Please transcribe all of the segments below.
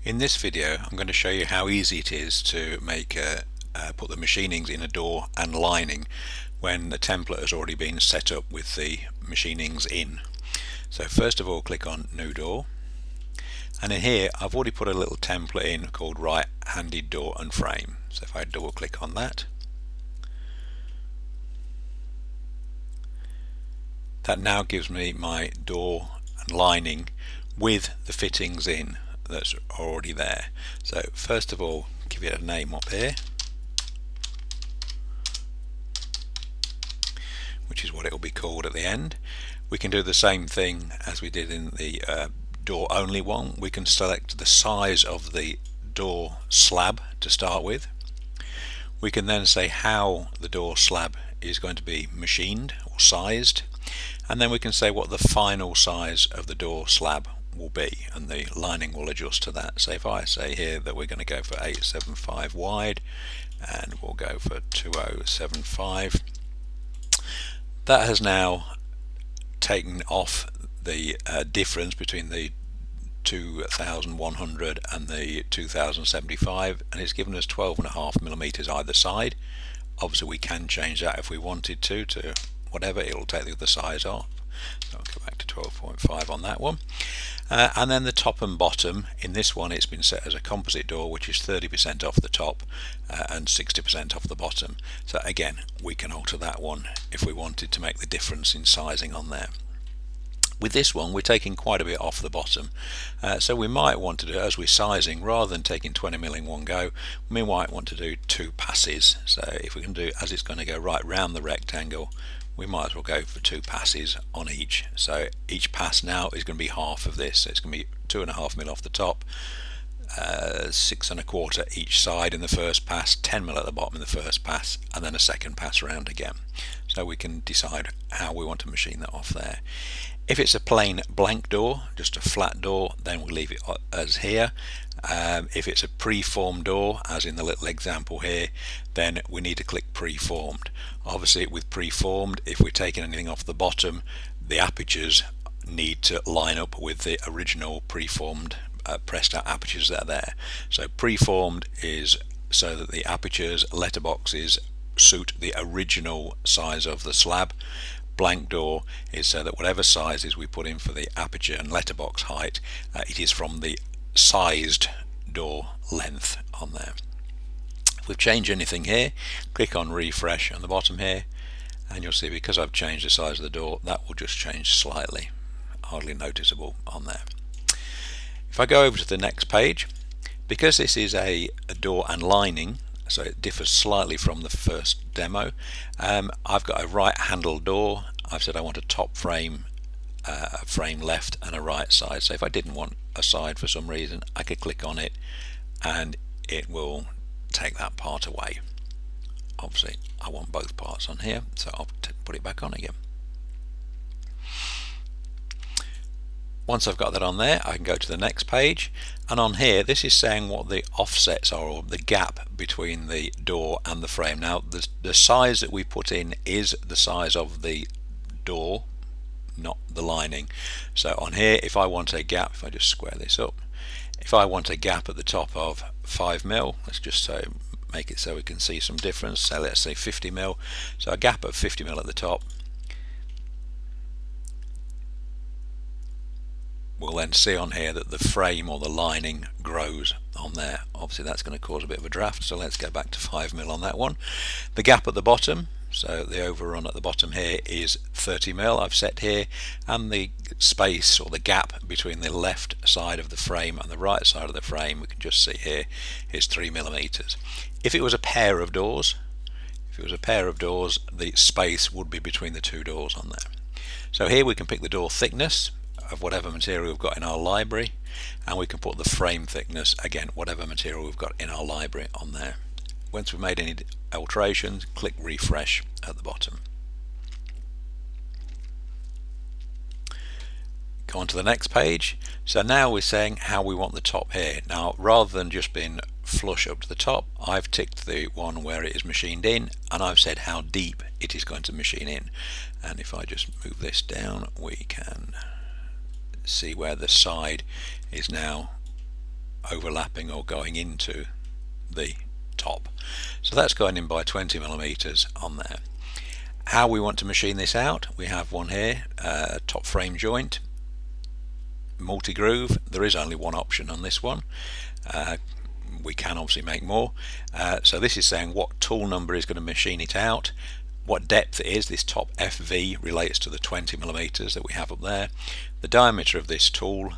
In this video I'm going to show you how easy it is to put the machinings in a door and lining when the template has already been set up with the machinings in. So first of all, click on New Door, and in here I've already put a little template in called Right-Handed Door and Frame. So if I double click on that, that now gives me my door and lining with the fittings in that's already there. So first of all, give it a name up here, which is what it will be called at the end. We can do the same thing as we did in the door only one. We can select the size of the door slab to start with. We can then say how the door slab is going to be machined or sized, and then we can say what the final size of the door slab will be, and the lining will adjust to that. So if I say here that we're going to go for 875 wide and we'll go for 2075, that has now taken off the difference between the 2100 and the 2075, and it's given us 12.5 millimeters either side. Obviously we can change that if we wanted to whatever. It'll take the other size off, so I'll go back to 12.5 on that one. And then the top and bottom, in this one it's been set as a composite door, which is 30% off the top and 60% off the bottom. So again, we can alter that one if we wanted to make the difference in sizing on there. With this one we're taking quite a bit off the bottom, so we might want to do, as we're sizing, rather than taking 20mm in one go, we might want to do 2 passes. So if we can do, as it's going to go right round the rectangle, we might as well go for 2 passes on each. So each pass now is going to be half of this, so it's going to be 2.5mm off the top, 6.25 each side in the first pass, 10mm at the bottom in the first pass, and then a second pass around again. So we can decide how we want to machine that off there. If it's a plain blank door, just a flat door, then we'll leave it as here. If it's a pre-formed door, as in the little example here, then we need to click pre-formed. Obviously with pre-formed, if we're taking anything off the bottom, the apertures need to line up with the original pre-formed pressed out apertures that are there. So pre-formed is so that the apertures, letterboxes, suit the original size of the slab. Blank door is so that whatever sizes we put in for the aperture and letterbox height, it is from the sized door length on there. If we've changed anything here, click on refresh on the bottom here, and you'll see because I've changed the size of the door, that will just change slightly, hardly noticeable on there. If I go over to the next page, because this is a door and lining, so it differs slightly from the first demo, I've got a right handle door. I've said I want a top frame, a frame left and a right side. So if I didn't want a side for some reason, I could click on it and it will take that part away. Obviously I want both parts on here, so I'll put it back on again. Once I've got that on there, I can go to the next page, and on here this is saying what the offsets are, or the gap between the door and the frame. Now the size that we put in is the size of the door, not the lining. So on here, if I want a gap, if I just square this up, if I want a gap at the top of 5mm, let's just say make it so we can see some difference, so let's say 50mm, so a gap of 50mm at the top, we'll then see on here that the frame or the lining grows on there. Obviously that's going to cause a bit of a draft, so let's go back to 5mm on that one. The gap at the bottom, so the overrun at the bottom here, is 30mm I've set here, and the space or the gap between the left side of the frame and the right side of the frame, we can just see here, is 3mm. If it was a pair of doors, the space would be between the two doors on there. So here we can pick the door thickness of whatever material we've got in our library, and we can put the frame thickness, again, whatever material we've got in our library on there. Once we've made any alterations, click refresh at the bottom. Go on to the next page. So now we're saying how we want the top here. Now rather than just being flush up to the top, I've ticked the one where it is machined in, and I've said how deep it is going to machine in. And if I just move this down, we can see where the side is now overlapping or going into the top. So that's going in by 20 millimeters on there. How we want to machine this out, we have one here, top frame joint, multi-groove. There is only one option on this one. We can obviously make more. So this is saying what tool number is going to machine it out, what depth it is. This top FV relates to the 20 millimeters that we have up there. The diameter of this tool,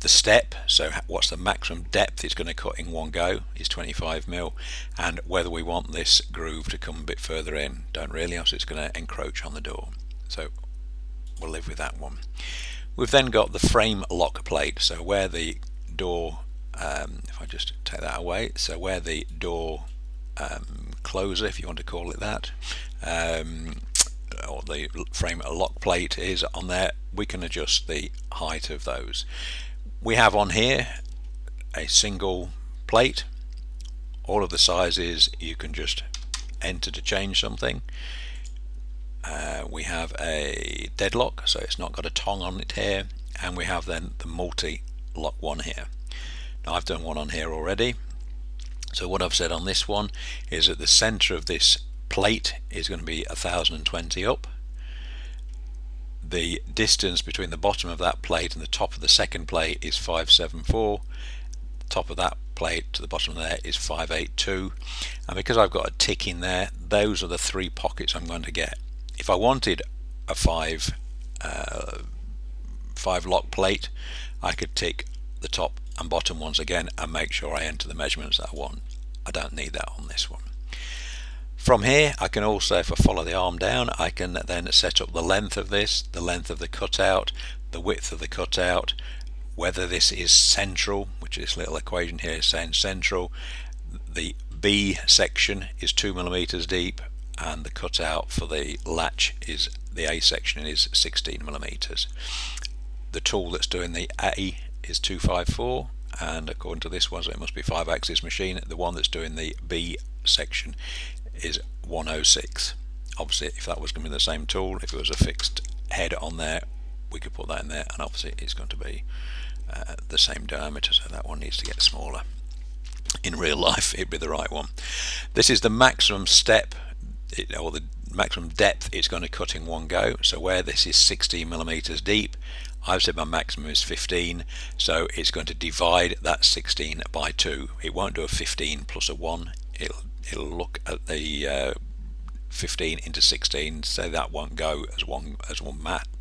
the step, so what's the maximum depth it's going to cut in one go, is 25 mil, and whether we want this groove to come a bit further in. Don't really, else it's going to encroach on the door, so we'll live with that one. We've then got the frame lock plate, so where the door, if I just take that away, so where the door closer, if you want to call it that, or the frame lock plate is on there, we can adjust the height of those. We have on here a single plate, all of the sizes you can just enter to change something. We have a deadlock, so it's not got a tongue on it here, and we have then the multi-lock one here. Now I've done one on here already, so what I've said on this one is that the center of this plate is going to be 1020 up. The distance between the bottom of that plate and the top of the second plate is 574. The top of that plate to the bottom there is 582, and because I've got a tick in there, those are the three pockets I'm going to get. If I wanted a five lock plate, I could tick the top and bottom ones again and make sure I enter the measurements that I want. I don't need that on this one. From here I can also, if I follow the arm down, I can then set up the length of this, the length of the cutout, the width of the cutout, whether this is central, which this little equation here is saying central. The B section is 2 millimeters deep, and the cutout for the latch is, the A section is 16 millimeters. The tool that's doing the A is 254, and according to this one, so it must be 5-axis machine. The one that's doing the B section is 106. Obviously, if that was going to be the same tool, if it was a fixed head on there, we could put that in there, and obviously it's going to be the same diameter, so that one needs to get smaller. In real life, it'd be the right one. This is the maximum step, or the maximum depth it's going to cut in one go. So where this is 16 millimeters deep, I've said my maximum is 15, so it's going to divide that 16 by 2. It won't do a 15 plus a 1. It'll look at the 15 into 16, so that won't go as one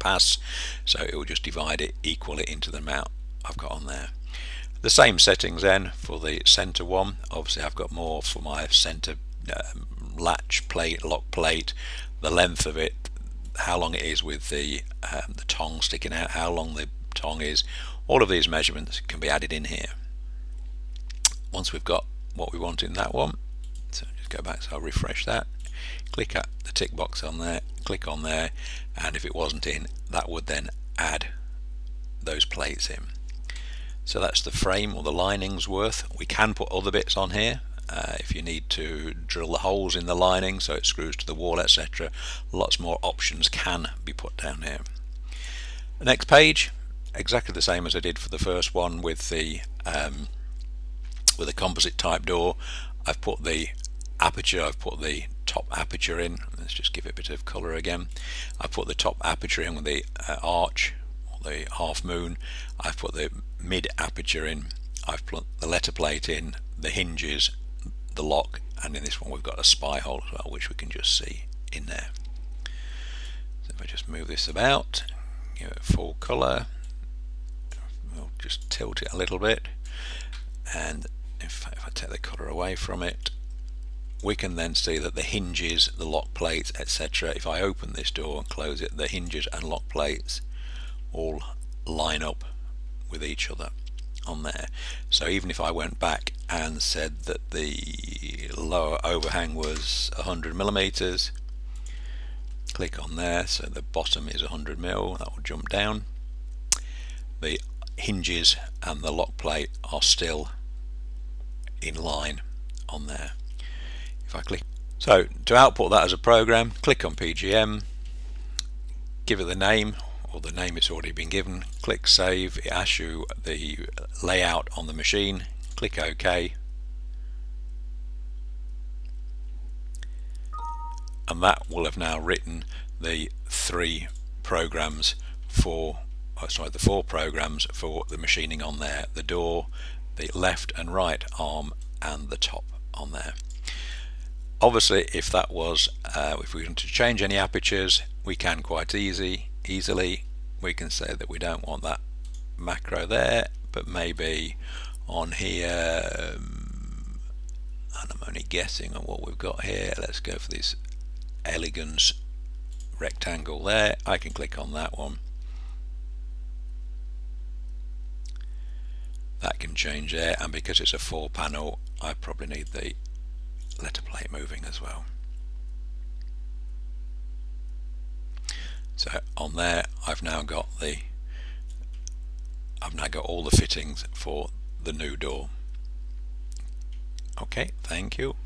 pass, so it will just divide it equally into the amount I've got on there. The same settings then for the center one. Obviously I've got more for my center latch plate, lock plate, the length of it, how long it is with the tongue sticking out, how long the tongue is. All of these measurements can be added in here. Once we've got what we want in that one, so just go back, so I'll refresh that, click at the tick box on there, click on there, and if it wasn't in, that would then add those plates in. So that's the frame or the lining's worth. We can put other bits on here if you need to drill the holes in the lining so it screws to the wall, etc. Lots more options can be put down here. The next page, exactly the same as I did for the first one with the composite type door. I've put the aperture, I've put the top aperture in. Let's just give it a bit of colour again. I've put the top aperture in with the arch, or the half moon. I've put the mid aperture in. I've put the letter plate in, the hinges, the lock, and in this one we've got a spy hole as well, which we can just see in there. So if I just move this about, give it full colour, we'll just tilt it a little bit, and if I take the colour away from it, we can then see that the hinges, the lock plates, etc., if I open this door and close it, the hinges and lock plates all line up with each other on there. So even if I went back and said that the lower overhang was 100 millimeters, click on there, so the bottom is 100 mil, that will jump down. The hinges and the lock plate are still in line on there. If I click, so to output that as a program, click on PGM, give it the name or the name it's already been given. Click Save. It asks you the layout on the machine. Click OK, and that will have now written the the 4 programs for the machining on there: the door, the left and right arm, and the top on there. Obviously, if that was if we want to change any apertures, we can quite easily. We can say that we don't want that macro there, but maybe on here, and I'm only guessing on what we've got here. Let's go for this elegance rectangle there. I can click on that one. That can change there, and because it's a 4 panel, I probably need the letter plate moving as well. So on there, I've now got all the fittings for the new door. Okay, thank you.